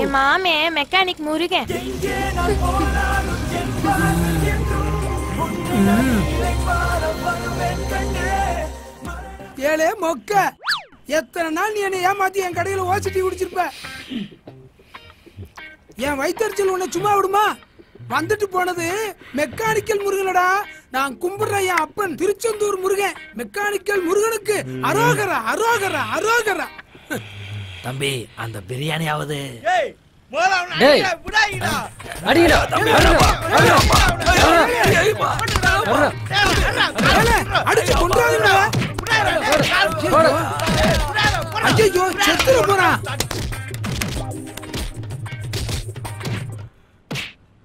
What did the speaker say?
என் மாமே மெக்கானிக் முருகன். ஏலே மொக்க, எத்தனை நாள் நீ என்னை ஏமாத்தி என் கடையில ஓசிட்டி குடிச்சிருப்ப. என் வயிற்றுச்சல் உன்னை சும்மா விடுமா? வந்துட்டு போனது மெக்கானிக்கல் முருகனடா. நான் கும்பிடுறேன் என் அப்பன் திருச்செந்தூர் முருகன். மெக்கானிக்கல் முருகனுக்கு அரோகரா அரோகரா அரோகரா. தம்பி அந்த பிரியாணியாவது அடிச்சு கொண்டாடுங்க. ஐயோ செத்துற போறான்.